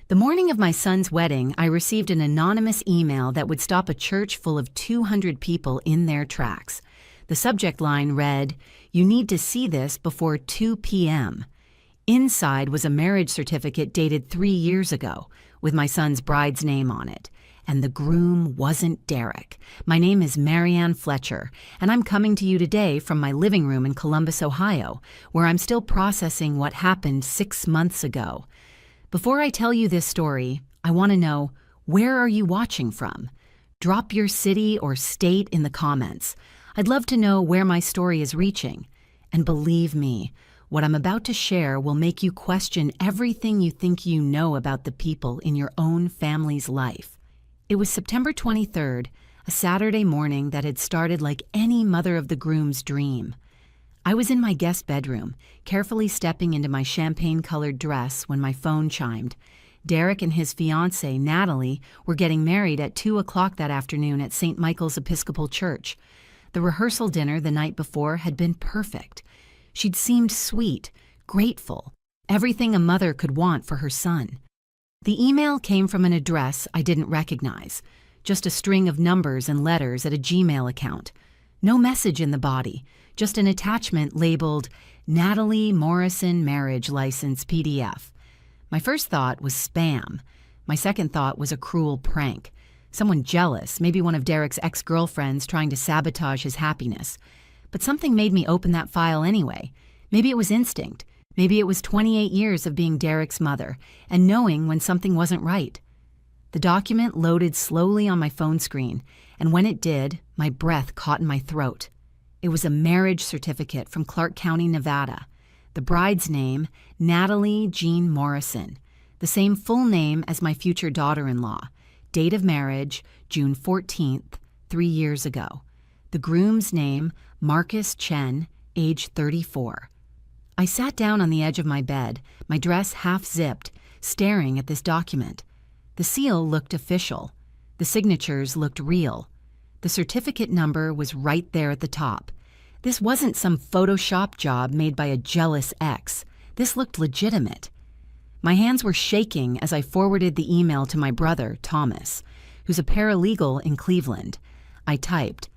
The morning of my son's wedding, I received an anonymous email that would stop a church full of 200 people in their tracks. The subject line read, "You need to see this before 2 p.m." Inside was a marriage certificate dated 3 years ago, with my son's bride's name on it. And the groom wasn't Derek. My name is Marianne Fletcher, and I'm coming to you today from my living room in Columbus, Ohio, where I'm still processing what happened 6 months ago. Before I tell you this story, I want to know, where are you watching from? Drop your city or state in the comments. I'd love to know where my story is reaching. And believe me, what I'm about to share will make you question everything you think you know about the people in your own family's life. It was September 23rd, a Saturday morning that had started like any mother of the groom's dream. I was in my guest bedroom, carefully stepping into my champagne-colored dress when my phone chimed. Derek and his fiancée, Natalie, were getting married at 2 o'clock that afternoon at St. Michael's Episcopal Church. The rehearsal dinner the night before had been perfect. She'd seemed sweet, grateful, everything a mother could want for her son. The email came from an address I didn't recognize, just a string of numbers and letters at a Gmail account. No message in the body, just an attachment labeled Natalie Morrison Marriage License PDF. My first thought was spam. My second thought was a cruel prank. Someone jealous, maybe one of Derek's ex-girlfriends trying to sabotage his happiness. But something made me open that file anyway. Maybe it was instinct. Maybe it was 28 years of being Derek's mother and knowing when something wasn't right. The document loaded slowly on my phone screen, and when it did, my breath caught in my throat. It was a marriage certificate from Clark County, Nevada. The bride's name, Natalie Jean Morrison. The same full name as my future daughter-in-law. Date of marriage, June 14th, 3 years ago. The groom's name, Marcus Chen, age 34. I sat down on the edge of my bed, my dress half-zipped, staring at this document. The seal looked official. The signatures looked real. The certificate number was right there at the top. This wasn't some Photoshop job made by a jealous ex. This looked legitimate. My hands were shaking as I forwarded the email to my brother, Thomas, who's a paralegal in Cleveland. I typed,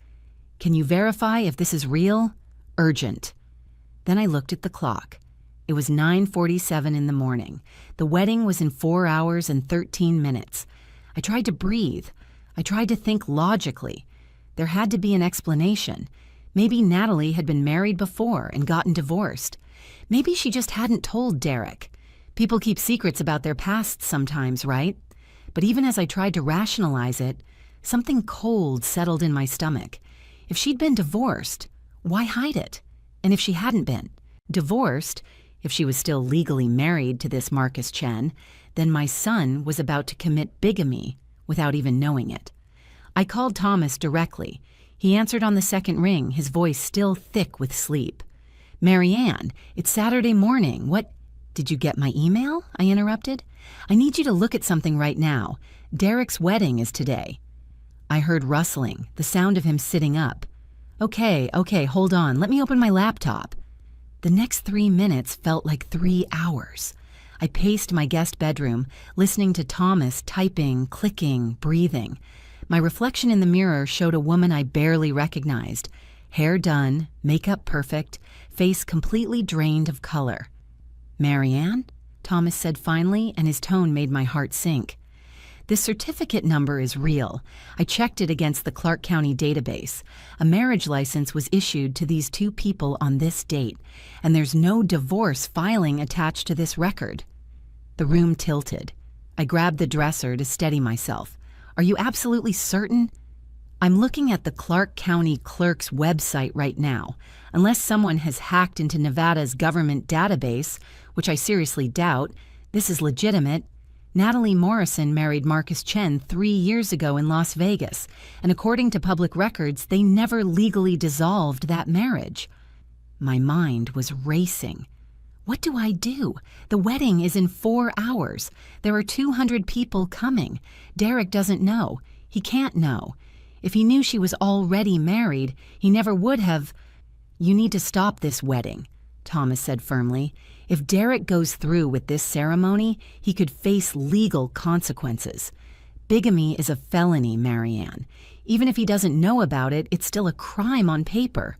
"Can you verify if this is real? Urgent." Then I looked at the clock. It was 9:47 in the morning. The wedding was in 4 hours and 13 minutes. I tried to breathe. I tried to think logically. There had to be an explanation. Maybe Natalie had been married before and gotten divorced. Maybe she just hadn't told Derek. People keep secrets about their pasts sometimes, right? But even as I tried to rationalize it, something cold settled in my stomach. If she'd been divorced, why hide it? And if she hadn't been divorced, if she was still legally married to this Marcus Chen, then my son was about to commit bigamy without even knowing it. I called Thomas directly. He answered on the second ring, his voice still thick with sleep. "Marianne, it's Saturday morning. What? Did you get my email?" I interrupted. "I need you to look at something right now. Derek's wedding is today." I heard rustling, the sound of him sitting up. Okay, hold on. Let me open my laptop." The next 3 minutes felt like 3 hours. I paced my guest bedroom, listening to Thomas typing, clicking, breathing. My reflection in the mirror showed a woman I barely recognized. Hair done, makeup perfect, face completely drained of color. "Marianne?" Thomas said finally, and his tone made my heart sink. "This certificate number is real. I checked it against the Clark County database. A marriage license was issued to these 2 people on this date, and there's no divorce filing attached to this record." The room tilted. I grabbed the dresser to steady myself. "Are you absolutely certain?" "I'm looking at the Clark County Clerk's website right now. Unless someone has hacked into Nevada's government database, which I seriously doubt, this is legitimate. Natalie Morrison married Marcus Chen 3 years ago in Las Vegas, and according to public records, they never legally dissolved that marriage." My mind was racing. What do I do? The wedding is in 4 hours. There are 200 people coming. Derek doesn't know. He can't know. If he knew she was already married, he never would have. "You need to stop this wedding," Thomas said firmly. If Derek goes through with this ceremony, he could face legal consequences. Bigamy is a felony, Marianne. Even if he doesn't know about it, it's still a crime on paper.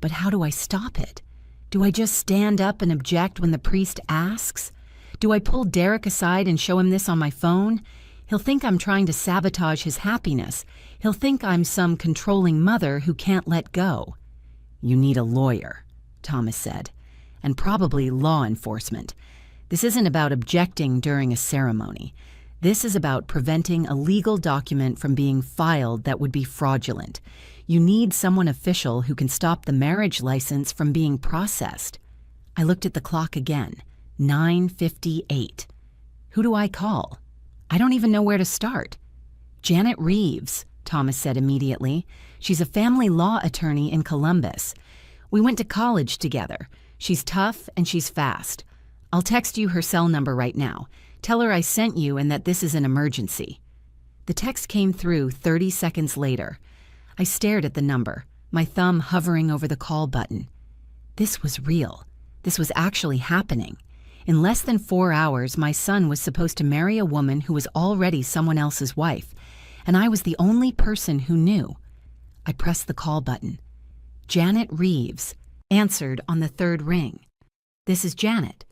But how do I stop it? Do I just stand up and object when the priest asks? Do I pull Derek aside and show him this on my phone? He'll think I'm trying to sabotage his happiness. He'll think I'm some controlling mother who can't let go. You need a lawyer, Thomas said, and probably law enforcement. This isn't about objecting during a ceremony. This is about preventing a legal document from being filed that would be fraudulent. You need someone official who can stop the marriage license from being processed. I looked at the clock again. 9:58. Who do I call? I don't even know where to start. Janet Reeves, Thomas said immediately. She's a family law attorney in Columbus. We went to college together. She's tough and she's fast. I'll text you her cell number right now. Tell her I sent you and that this is an emergency. The text came through 30 seconds later. I stared at the number, my thumb hovering over the call button. This was real. This was actually happening. In less than 4 hours, my son was supposed to marry a woman who was already someone else's wife, and I was the only person who knew. I pressed the call button. Janet Reeves answered on the third ring. This is Janet.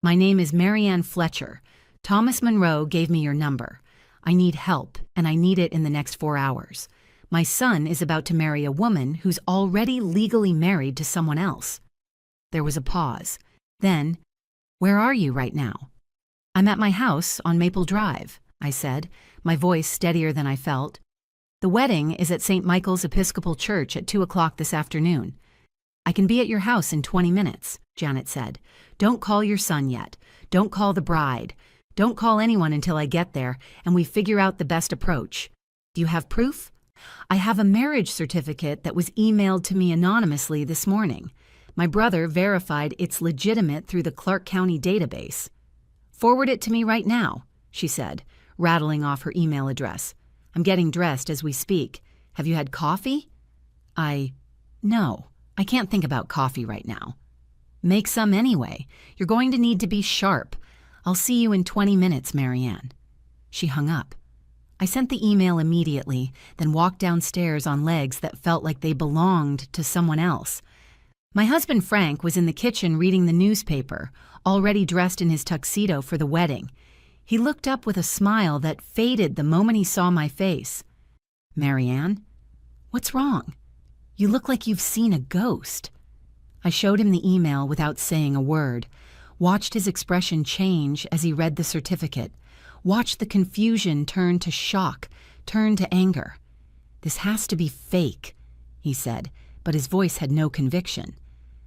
My name is Marianne Fletcher. Thomas Monroe gave me your number. I need help, and I need it in the next 4 hours. My son is about to marry a woman who's already legally married to someone else. There was a pause. Then, where are you right now? I'm at my house on Maple Drive, I said, my voice steadier than I felt. The wedding is at St. Michael's Episcopal Church at 2 o'clock this afternoon. I can be at your house in 20 minutes, Janet said. Don't call your son yet. Don't call the bride. Don't call anyone until I get there and we figure out the best approach. Do you have proof? I have a marriage certificate that was emailed to me anonymously this morning. My brother verified it's legitimate through the Clark County database. Forward it to me right now, she said, rattling off her email address. I'm getting dressed as we speak. Have you had coffee? No, I can't think about coffee right now. Make some anyway. You're going to need to be sharp. I'll see you in 20 minutes, Marianne. She hung up. I sent the email immediately, then walked downstairs on legs that felt like they belonged to someone else. My husband Frank was in the kitchen reading the newspaper, already dressed in his tuxedo for the wedding. He looked up with a smile that faded the moment he saw my face. Marianne, what's wrong? You look like you've seen a ghost. I showed him the email without saying a word, watched his expression change as he read the certificate, watched the confusion turn to shock, turn to anger. This has to be fake, he said, but his voice had no conviction.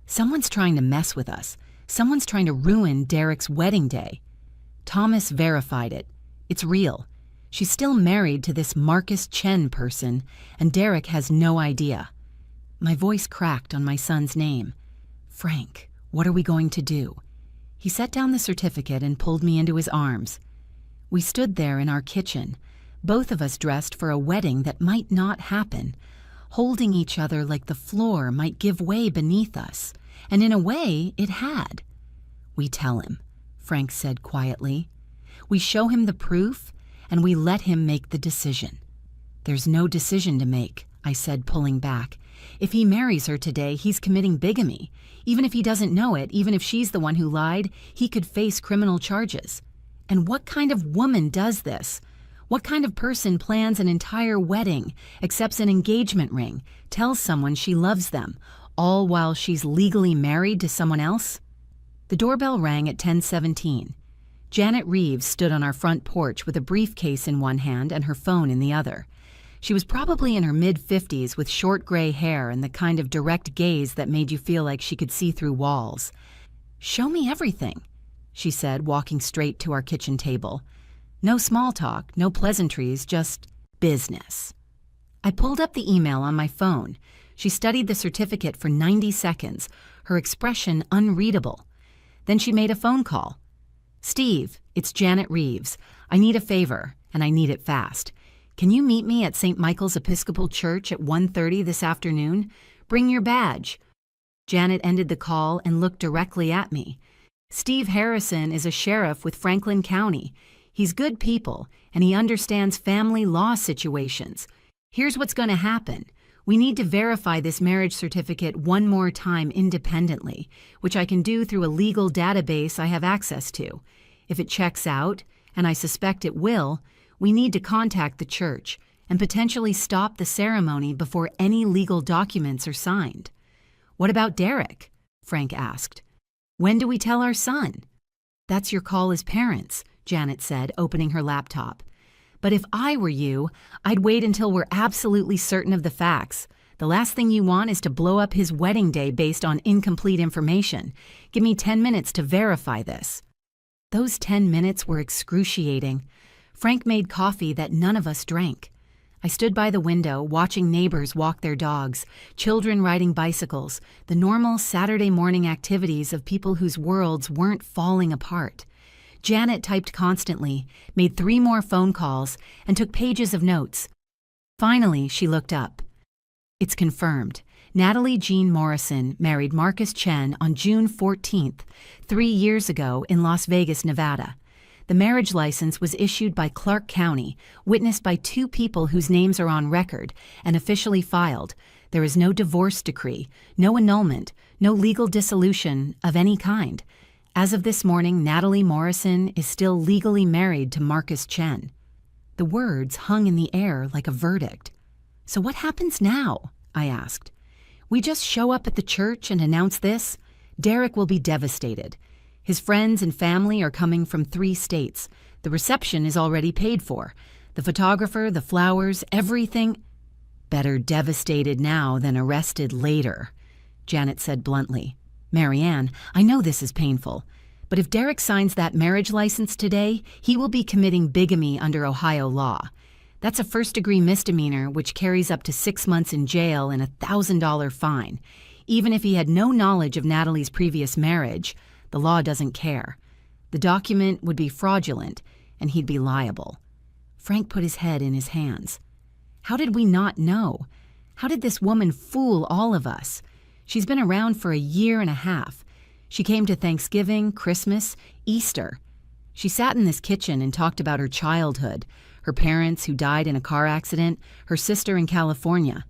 Someone's trying to mess with us. Someone's trying to ruin Derek's wedding day. Thomas verified it. It's real. She's still married to this Marcus Chen person, and Derek has no idea. My voice cracked on my son's name. Frank, what are we going to do? He set down the certificate and pulled me into his arms. We stood there in our kitchen, both of us dressed for a wedding that might not happen, holding each other like the floor might give way beneath us, and in a way it had. We tell him, Frank said quietly. We show him the proof, and we let him make the decision. There's no decision to make, I said, pulling back. If he marries her today, he's committing bigamy. Even if he doesn't know it, even if she's the one who lied, he could face criminal charges. And what kind of woman does this? What kind of person plans an entire wedding, accepts an engagement ring, tells someone she loves them, all while she's legally married to someone else? The doorbell rang at 10:17. Janet Reeves stood on our front porch with a briefcase in one hand and her phone in the other. She was probably in her mid-50s with short gray hair and the kind of direct gaze that made you feel like she could see through walls. Show me everything, she said, walking straight to our kitchen table. No small talk, no pleasantries, just business. I pulled up the email on my phone. She studied the certificate for 90 seconds, her expression unreadable. Then she made a phone call. Steve, it's Janet Reeves. I need a favor, and I need it fast. Can you meet me at St. Michael's Episcopal Church at 1:30 this afternoon? Bring your badge. Janet ended the call and looked directly at me. Steve Harrison is a sheriff with Franklin County. He's good people, and he understands family law situations. Here's what's going to happen. We need to verify this marriage certificate one more time independently, which I can do through a legal database I have access to. If it checks out, and I suspect it will, we need to contact the church and potentially stop the ceremony before any legal documents are signed. What about Derek? Frank asked. When do we tell our son? That's your call as parents, Janet said, opening her laptop. But if I were you, I'd wait until we're absolutely certain of the facts. The last thing you want is to blow up his wedding day based on incomplete information. Give me 10 minutes to verify this. Those 10 minutes were excruciating. Frank made coffee that none of us drank. I stood by the window, watching neighbors walk their dogs, children riding bicycles, the normal Saturday morning activities of people whose worlds weren't falling apart. Janet typed constantly, made 3 more phone calls, and took pages of notes. Finally, she looked up. It's confirmed. Natalie Jean Morrison married Marcus Chen on June 14th, 3 years ago in Las Vegas, Nevada. The marriage license was issued by Clark County, witnessed by 2 people whose names are on record and officially filed. There is no divorce decree, no annulment, no legal dissolution of any kind. As of this morning, Natalie Morrison is still legally married to Marcus Chen. The words hung in the air like a verdict. So what happens now? I asked. We just show up at the church and announce this? Derek will be devastated. His friends and family are coming from 3 states. The reception is already paid for. The photographer, the flowers, everything. Better devastated now than arrested later, Janet said bluntly. Marianne, I know this is painful, but if Derek signs that marriage license today, he will be committing bigamy under Ohio law. That's a first-degree misdemeanor which carries up to 6 months in jail and a $1,000 fine. Even if he had no knowledge of Natalie's previous marriage, the law doesn't care. The document would be fraudulent, and he'd be liable. Frank put his head in his hands. How did we not know? How did this woman fool all of us? She's been around for 1.5 years. She came to Thanksgiving, Christmas, Easter. She sat in this kitchen and talked about her childhood, her parents who died in a car accident, her sister in California.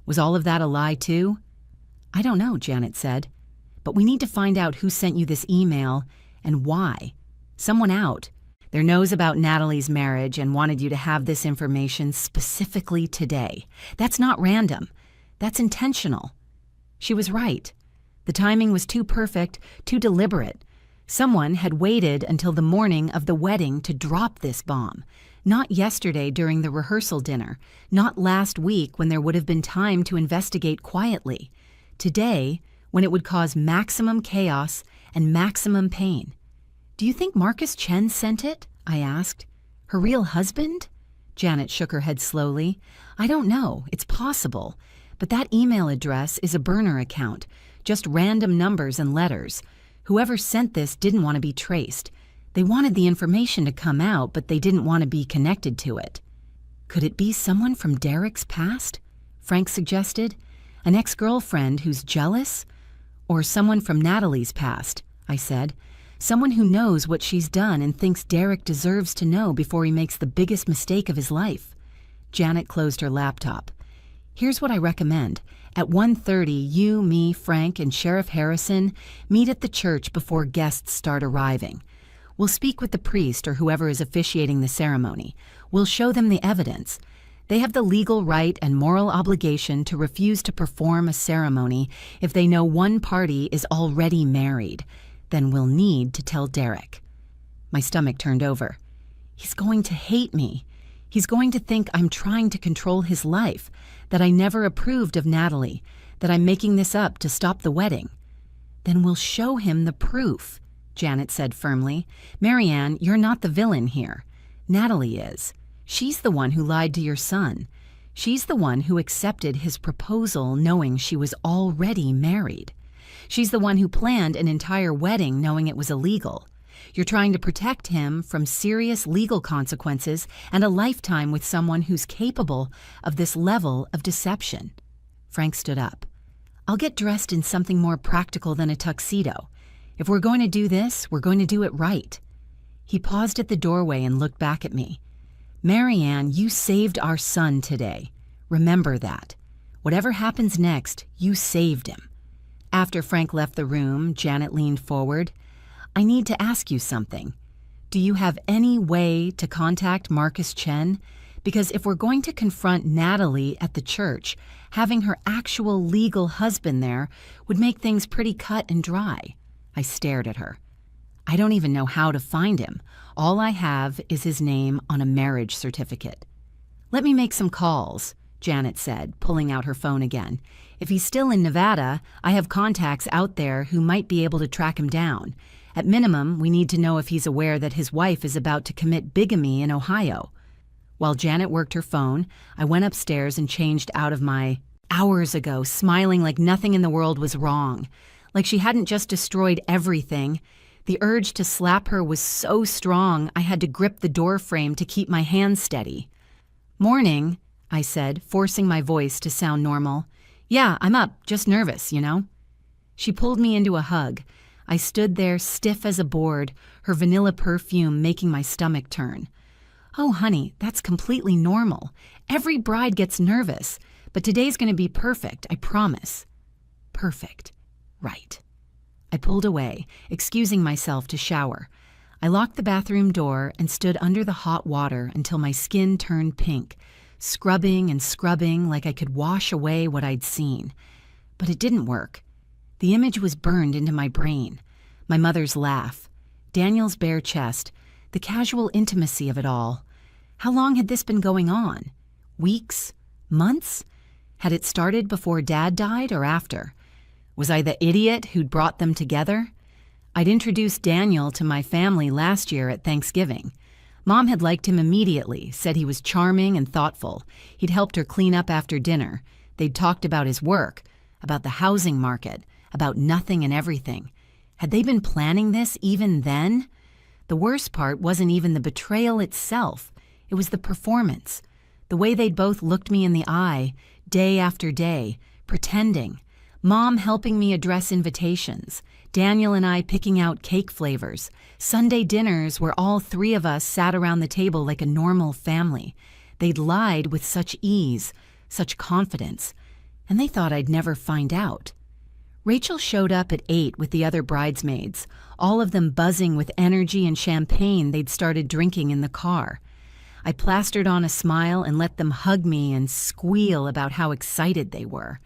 Was all of that a lie too? I don't know, Janet said. But we need to find out who sent you this email and why. Someone out. There knows about Natalie's marriage and wanted you to have this information specifically today. That's not random. That's intentional. She was right. The timing was too perfect, too deliberate. Someone had waited until the morning of the wedding to drop this bomb. Not yesterday during the rehearsal dinner. Not last week when there would have been time to investigate quietly. Today, when it would cause maximum chaos and maximum pain. Do you think Marcus Chen sent it? I asked. Her real husband? Janet shook her head slowly. I don't know. It's possible. But that email address is a burner account, just random numbers and letters. Whoever sent this didn't want to be traced. They wanted the information to come out, but they didn't want to be connected to it. Could it be someone from Derek's past? Frank suggested. An ex-girlfriend who's jealous? Or someone from Natalie's past, I said. Someone who knows what she's done and thinks Derek deserves to know before he makes the biggest mistake of his life. Janet closed her laptop. Here's what I recommend. At 1:30, you, me, Frank, and Sheriff Harrison meet at the church before guests start arriving. We'll speak with the priest or whoever is officiating the ceremony. We'll show them the evidence. They have the legal right and moral obligation to refuse to perform a ceremony if they know one party is already married. Then we'll need to tell Derek. My stomach turned over. He's going to hate me. He's going to think I'm trying to control his life, that I never approved of Natalie, that I'm making this up to stop the wedding. Then we'll show him the proof, Janet said firmly. Marianne, you're not the villain here. Natalie is. She's the one who lied to your son. She's the one who accepted his proposal knowing she was already married. She's the one who planned an entire wedding knowing it was illegal. You're trying to protect him from serious legal consequences and a lifetime with someone who's capable of this level of deception. Frank stood up. I'll get dressed in something more practical than a tuxedo. If we're going to do this, we're going to do it right." He paused at the doorway and looked back at me. "Marianne, you saved our son today. Remember that. Whatever happens next, you saved him." After Frank left the room, Janet leaned forward. "I need to ask you something. Do you have any way to contact Marcus Chen? Because if we're going to confront Natalie at the church, having her actual legal husband there would make things pretty cut and dry." I stared at her. "I don't even know how to find him. All I have is his name on a marriage certificate." "Let me make some calls," Janet said, pulling out her phone again. "If he's still in Nevada, I have contacts out there who might be able to track him down. At minimum, we need to know if he's aware that his wife is about to commit bigamy in Ohio." While Janet worked her phone, I went upstairs and changed out of my hours ago, smiling like nothing in the world was wrong, like she hadn't just destroyed everything. The urge to slap her was so strong I had to grip the door frame to keep my hands steady. "Morning," I said, forcing my voice to sound normal. "Yeah, I'm up, just nervous, you know." She pulled me into a hug. I stood there stiff as a board, her vanilla perfume making my stomach turn. "Oh, honey, that's completely normal. Every bride gets nervous, but today's going to be perfect, I promise." Perfect. Right. I pulled away, excusing myself to shower. I locked the bathroom door and stood under the hot water until my skin turned pink, scrubbing and scrubbing like I could wash away what I'd seen. But it didn't work. The image was burned into my brain. My mother's laugh, Daniel's bare chest, the casual intimacy of it all. How long had this been going on? Weeks? Months? Had it started before Dad died or after? Was I the idiot who'd brought them together? I'd introduced Daniel to my family last year at Thanksgiving. Mom had liked him immediately, said he was charming and thoughtful. He'd helped her clean up after dinner. They'd talked about his work, about the housing market, about nothing and everything. Had they been planning this even then? The worst part wasn't even the betrayal itself. It was the performance. The way they'd both looked me in the eye, day after day, pretending. Mom helping me address invitations. Daniel and I picking out cake flavors. Sunday dinners where all three of us sat around the table like a normal family. They'd lied with such ease, such confidence. And they thought I'd never find out. Rachel showed up at 8 with the other bridesmaids, all of them buzzing with energy and champagne they'd started drinking in the car. I plastered on a smile and let them hug me and squeal about how excited they were.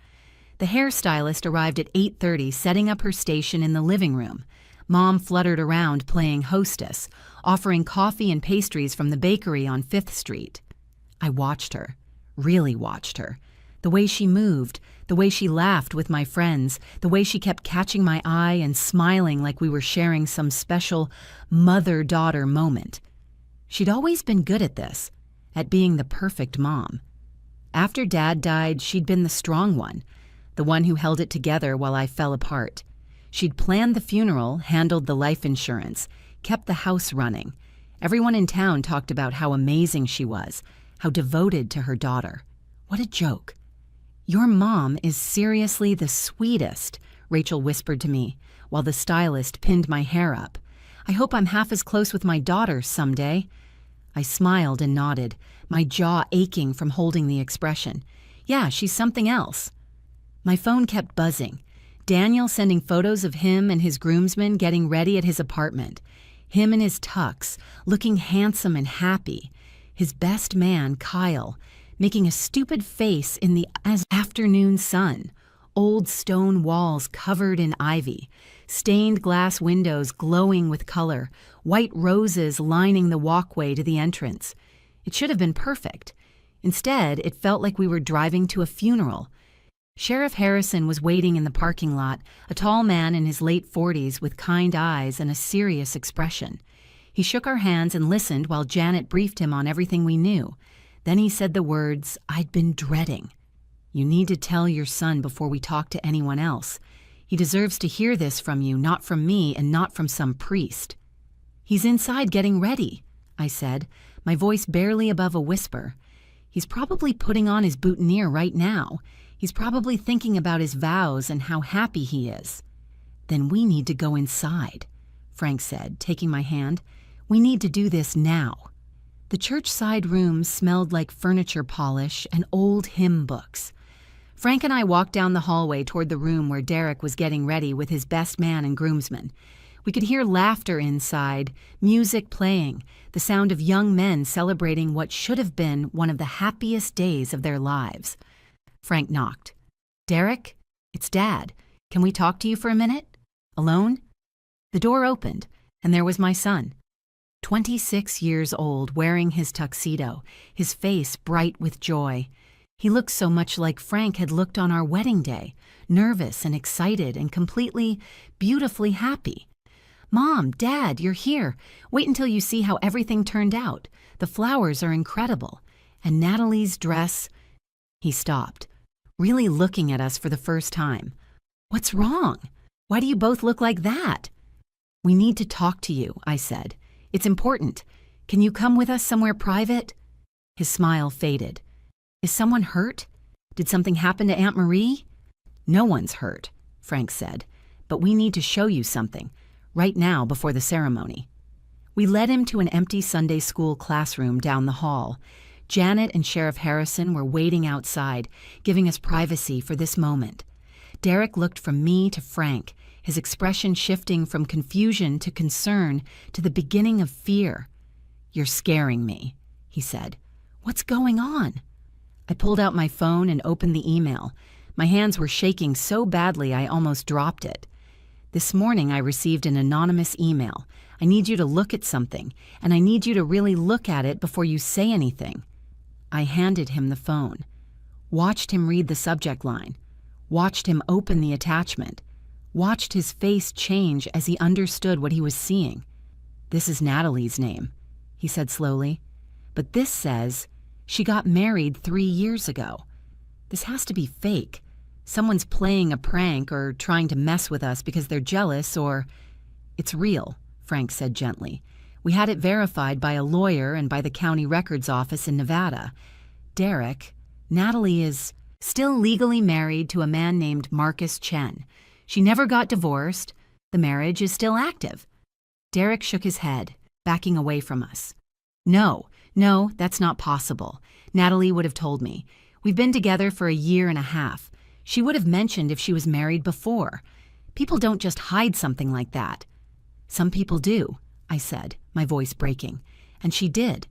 The hairstylist arrived at 8:30, setting up her station in the living room. Mom fluttered around playing hostess, offering coffee and pastries from the bakery on 5th Street. I watched her, really watched her. The way she moved, the way she laughed with my friends, the way she kept catching my eye and smiling like we were sharing some special mother-daughter moment. She'd always been good at this, at being the perfect mom. After Dad died, she'd been the strong one, the one who held it together while I fell apart. She'd planned the funeral, handled the life insurance, kept the house running. Everyone in town talked about how amazing she was, how devoted to her daughter. What a joke. "Your mom is seriously the sweetest," Rachel whispered to me, while the stylist pinned my hair up. "I hope I'm half as close with my daughter someday." I smiled and nodded, my jaw aching from holding the expression. "Yeah, she's something else." My phone kept buzzing. Daniel sending photos of him and his groomsmen getting ready at his apartment. Him in his tux, looking handsome and happy. His best man, Kyle, making a stupid face in the afternoon sun. Old stone walls covered in ivy. Stained glass windows glowing with color. White roses lining the walkway to the entrance. It should have been perfect. Instead, it felt like we were driving to a funeral. Sheriff Harrison was waiting in the parking lot, a tall man in his late 40s with kind eyes and a serious expression. He shook our hands and listened while Janet briefed him on everything we knew. Then he said the words I'd been dreading. "You need to tell your son before we talk to anyone else. He deserves to hear this from you, not from me and not from some priest." "He's inside getting ready," I said, my voice barely above a whisper. "He's probably putting on his boutonniere right now. He's probably thinking about his vows and how happy he is." Then we need to go inside, Frank said, taking my hand. We need to do this now. The church side room smelled like furniture polish and old hymn books. Frank and I walked down the hallway toward the room where Derek was getting ready with his best man and groomsmen. We could hear laughter inside, music playing, the sound of young men celebrating what should have been one of the happiest days of their lives. Frank knocked. "Derek, it's Dad. Can we talk to you for a minute? Alone?" The door opened, and there was my son. 26 years old, wearing his tuxedo, his face bright with joy. He looked so much like Frank had looked on our wedding day, nervous and excited and completely, beautifully happy. "Mom, Dad, you're here. Wait until you see how everything turned out. The flowers are incredible. And Natalie's dress—" He stopped, really looking at us for the first time. "What's wrong? Why do you both look like that?" "We need to talk to you," I said. "It's important. Can you come with us somewhere private?" His smile faded. "Is someone hurt? Did something happen to Aunt Marie?" "No one's hurt," Frank said, "but we need to show you something, right now before the ceremony." We led him to an empty Sunday school classroom down the hall. Janet and Sheriff Harrison were waiting outside, giving us privacy for this moment. Derek looked from me to Frank, his expression shifting from confusion to concern to the beginning of fear. "You're scaring me," he said. "What's going on?" I pulled out my phone and opened the email. My hands were shaking so badly I almost dropped it. "This morning I received an anonymous email. I need you to look at something, and I need you to really look at it before you say anything." I handed him the phone, watched him read the subject line, watched him open the attachment, watched his face change as he understood what he was seeing. "This is Natalie's name," he said slowly. "But this says she got married 3 years ago. This has to be fake. Someone's playing a prank or trying to mess with us because they're jealous or—" "It's real," Frank said gently. "We had it verified by a lawyer and by the county records office in Nevada. Derek, Natalie is still legally married to a man named Marcus Chen. She never got divorced. The marriage is still active." Derek shook his head, backing away from us. No, that's not possible. Natalie would have told me. We've been together for 1.5 years. She would have mentioned if she was married before. People don't just hide something like that." "Some people do," I said, my voice breaking. "And she did.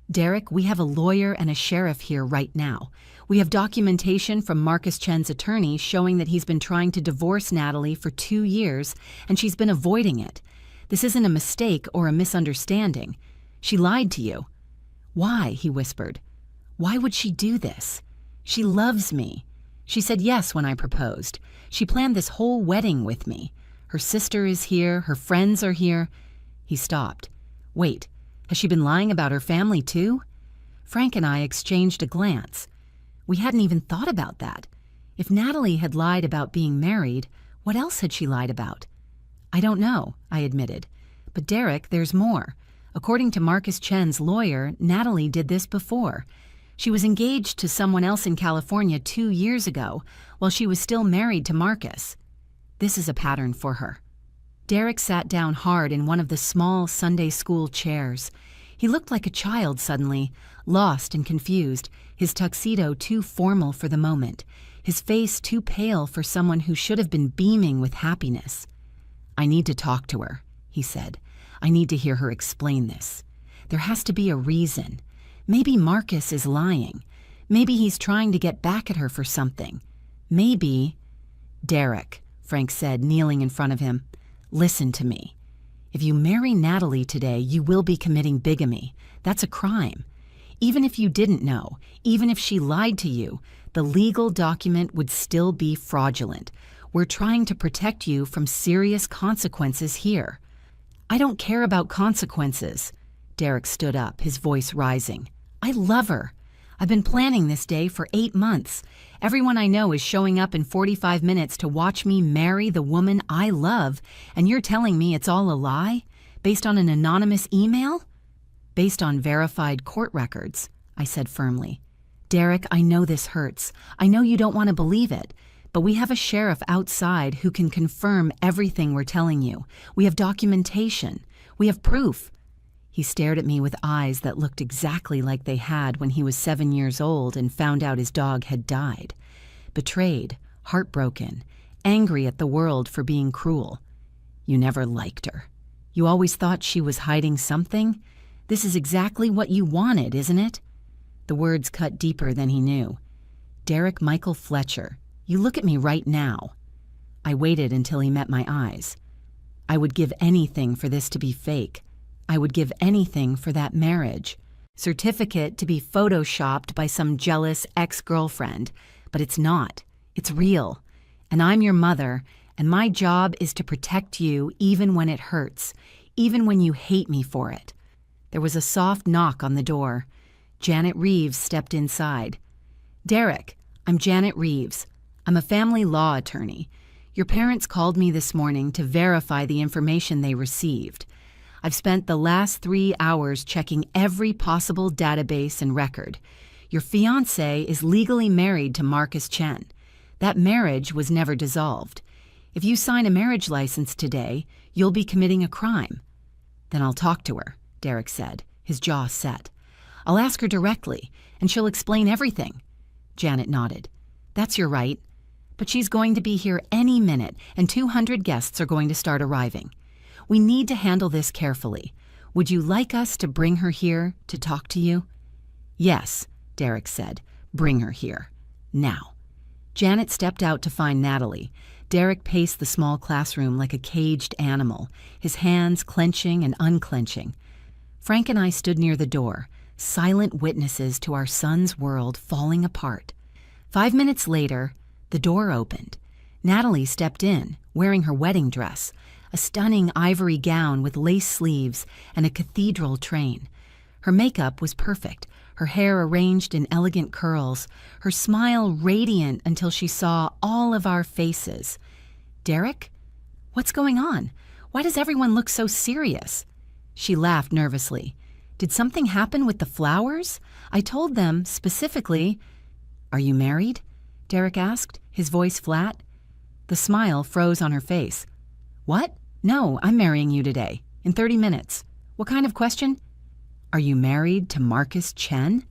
Derek, we have a lawyer and a sheriff here right now. We have documentation from Marcus Chen's attorney showing that he's been trying to divorce Natalie for 2 years, and she's been avoiding it. This isn't a mistake or a misunderstanding. She lied to you." "Why?" he whispered. "Why would she do this? She loves me. She said yes when I proposed. She planned this whole wedding with me. Her sister is here, her friends are here." He stopped. "Wait, has she been lying about her family too?" Frank and I exchanged a glance. We hadn't even thought about that. If Natalie had lied about being married, what else had she lied about? "I don't know," I admitted. "But Derek, there's more. According to Marcus Chen's lawyer, Natalie did this before. She was engaged to someone else in California 2 years ago, while she was still married to Marcus. This is a pattern for her." Derek sat down hard in one of the small Sunday school chairs. He looked like a child suddenly, lost and confused, his tuxedo too formal for the moment, his face too pale for someone who should have been beaming with happiness. "I need to talk to her," he said. "I need to hear her explain this. There has to be a reason. Maybe Marcus is lying. Maybe he's trying to get back at her for something. Maybe—" "Derek," Frank said, kneeling in front of him, "listen to me. If you marry Natalie today, you will be committing bigamy. That's a crime. Even if you didn't know, even if she lied to you, the legal document would still be fraudulent. We're trying to protect you from serious consequences here." "I don't care about consequences." Derek stood up, his voice rising. "I love her. I've been planning this day for 8 months. Everyone I know is showing up in 45 minutes to watch me marry the woman I love, and you're telling me it's all a lie? Based on an anonymous email?" "Based on verified court records," I said firmly. "Derek, I know this hurts. I know you don't want to believe it. But we have a sheriff outside who can confirm everything we're telling you. We have documentation. We have proof." He stared at me with eyes that looked exactly like they had when he was 7 years old and found out his dog had died. Betrayed, heartbroken, angry at the world for being cruel. "You never liked her. You always thought she was hiding something? This is exactly what you wanted, isn't it?" The words cut deeper than he knew. "Derek Michael Fletcher, you look at me right now." I waited until he met my eyes. "I would give anything for this to be fake. I would give anything for that marriage certificate to be photoshopped by some jealous ex-girlfriend. But it's not. It's real. And I'm your mother, and my job is to protect you even when it hurts, even when you hate me for it." There was a soft knock on the door. Janet Reeves stepped inside. "Derek, I'm Janet Reeves. I'm a family law attorney. Your parents called me this morning to verify the information they received. I've spent the last 3 hours checking every possible database and record. Your fiancé is legally married to Marcus Chen. That marriage was never dissolved. If you sign a marriage license today, you'll be committing a crime." "Then I'll talk to her," Derek said, his jaw set. "I'll ask her directly, and she'll explain everything." Janet nodded. "That's your right. But she's going to be here any minute, and 200 guests are going to start arriving. We need to handle this carefully. Would you like us to bring her here to talk to you?" "Yes," Derek said. "Bring her here. Now." Janet stepped out to find Natalie. Derek paced the small classroom like a caged animal, his hands clenching and unclenching. Frank and I stood near the door, silent witnesses to our son's world falling apart. 5 minutes later, the door opened. Natalie stepped in, wearing her wedding dress, a stunning ivory gown with lace sleeves and a cathedral train. Her makeup was perfect, her hair arranged in elegant curls, her smile radiant until she saw all of our faces. "Derek? What's going on? Why does everyone look so serious?" She laughed nervously. "Did something happen with the flowers? I told them, specifically—" "Are you married?" Derek asked, his voice flat. The smile froze on her face. "What? No, I'm marrying you today, in 30 minutes. What kind of question?" "Are you married to Marcus Chen?"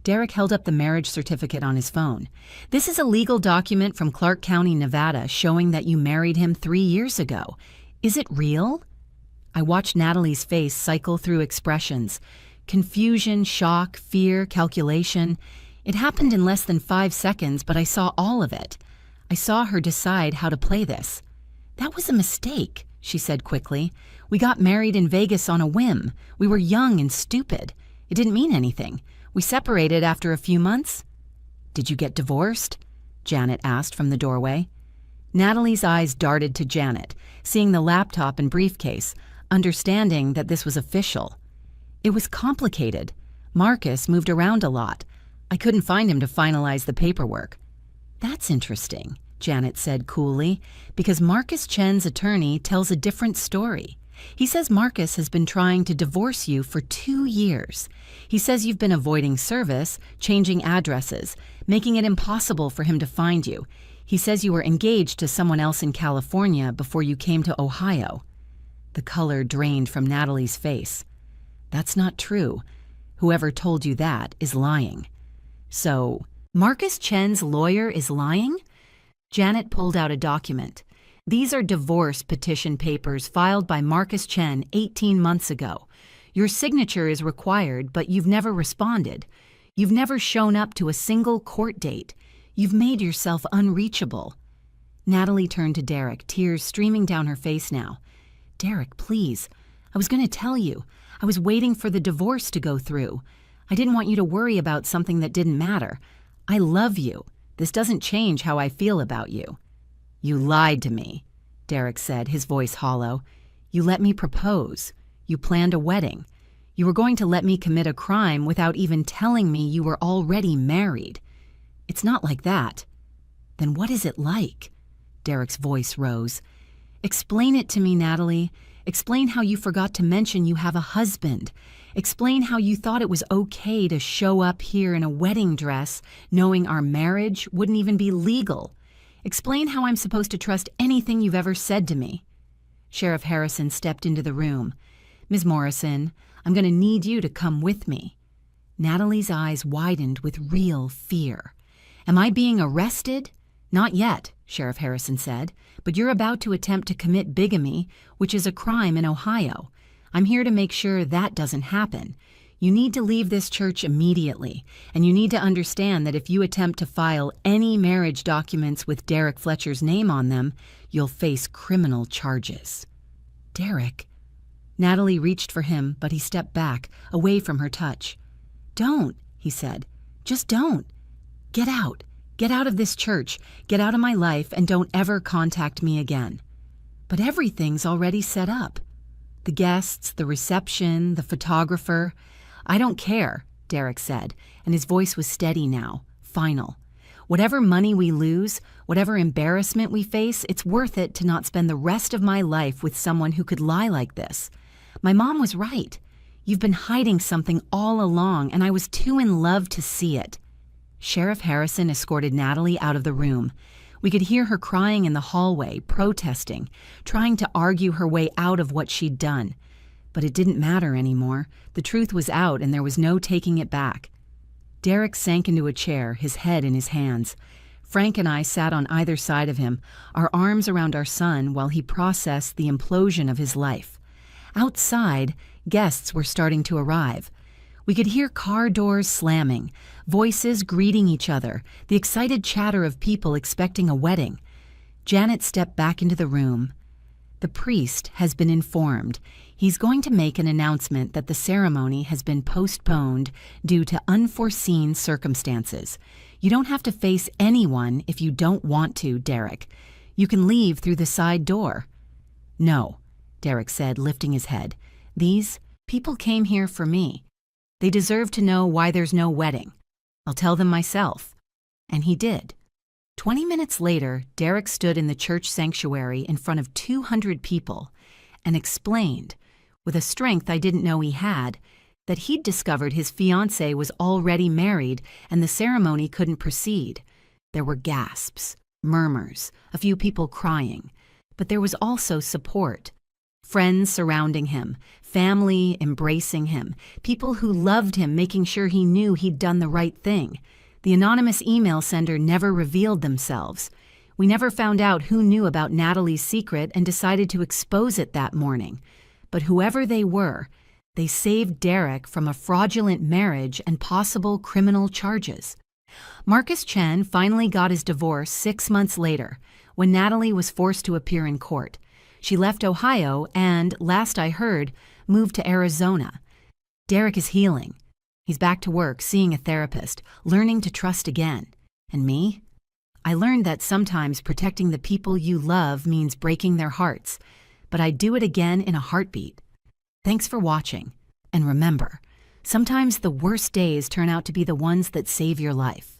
Derek held up the marriage certificate on his phone. "This is a legal document from Clark County, Nevada, showing that you married him 3 years ago. Is it real?" I watched Natalie's face cycle through expressions. Confusion, shock, fear, calculation. It happened in less than 5 seconds, but I saw all of it. I saw her decide how to play this. "That was a mistake," she said quickly. "We got married in Vegas on a whim. We were young and stupid. It didn't mean anything. We separated after a few months." "Did you get divorced?" Janet asked from the doorway. Natalie's eyes darted to Janet, seeing the laptop and briefcase, understanding that this was official. "It was complicated. Marcus moved around a lot. I couldn't find him to finalize the paperwork." "That's interesting," Janet said coolly, "because Marcus Chen's attorney tells a different story. He says Marcus has been trying to divorce you for 2 years. He says you've been avoiding service, changing addresses, making it impossible for him to find you. He says you were engaged to someone else in California before you came to Ohio." The color drained from Natalie's face. "That's not true. Whoever told you that is lying." "So, Marcus Chen's lawyer is lying?" Janet pulled out a document. "These are divorce petition papers filed by Marcus Chen 18 months ago. Your signature is required, but you've never responded. You've never shown up to a single court date. You've made yourself unreachable." Natalie turned to Derek, tears streaming down her face now. "Derek, please. I was going to tell you. I was waiting for the divorce to go through. I didn't want you to worry about something that didn't matter. I love you. This doesn't change how I feel about you." "You lied to me," Derek said, his voice hollow. "You let me propose. You planned a wedding. You were going to let me commit a crime without even telling me you were already married. It's not like that." "Then what is it like?" Derek's voice rose. "Explain it to me, Natalie. Explain how you forgot to mention you have a husband. Explain how you thought it was okay to show up here in a wedding dress, knowing our marriage wouldn't even be legal. Explain how I'm supposed to trust anything you've ever said to me." Sheriff Harrison stepped into the room. "Ms. Morrison, I'm going to need you to come with me." Natalie's eyes widened with real fear. "Am I being arrested?" "Not yet," Sheriff Harrison said, "but you're about to attempt to commit bigamy, which is a crime in Ohio. I'm here to make sure that doesn't happen. You need to leave this church immediately, and you need to understand that if you attempt to file any marriage documents with Derek Fletcher's name on them, you'll face criminal charges." "Derek?" Natalie reached for him, but he stepped back, away from her touch. "Don't," he said. "Just don't. Get out. Get out of this church. Get out of my life, and don't ever contact me again." "But everything's already set up. The guests, the reception, the photographer." "I don't care," Derek said, and his voice was steady now, final. "Whatever money we lose, whatever embarrassment we face, it's worth it to not spend the rest of my life with someone who could lie like this. My mom was right. You've been hiding something all along, and I was too in love to see it." Sheriff Harrison escorted Natalie out of the room. We could hear her crying in the hallway, protesting, trying to argue her way out of what she'd done. But it didn't matter anymore. The truth was out, and there was no taking it back. Derek sank into a chair, his head in his hands. Frank and I sat on either side of him, our arms around our son while he processed the implosion of his life. Outside, guests were starting to arrive. We could hear car doors slamming, voices greeting each other, the excited chatter of people expecting a wedding. Janet stepped back into the room. "The priest has been informed. He's going to make an announcement that the ceremony has been postponed due to unforeseen circumstances. You don't have to face anyone if you don't want to, Derek. You can leave through the side door." "No," Derek said, lifting his head. "These people came here for me. They deserve to know why there's no wedding. I'll tell them myself." And he did. 20 minutes later, Derek stood in the church sanctuary in front of 200 people and explained, with a strength I didn't know he had, that he'd discovered his fiancée was already married and the ceremony couldn't proceed. There were gasps, murmurs, a few people crying, but there was also support. Friends surrounding him, family embracing him, people who loved him making sure he knew he'd done the right thing. The anonymous email sender never revealed themselves. We never found out who knew about Natalie's secret and decided to expose it that morning. But whoever they were, they saved Derek from a fraudulent marriage and possible criminal charges. Marcus Chen finally got his divorce 6 months later, when Natalie was forced to appear in court. She left Ohio and, last I heard, moved to Arizona. Derek is healing. He's back to work, seeing a therapist, learning to trust again. And me? I learned that sometimes protecting the people you love means breaking their hearts, but I'd do it again in a heartbeat. Thanks for watching. And remember, sometimes the worst days turn out to be the ones that save your life.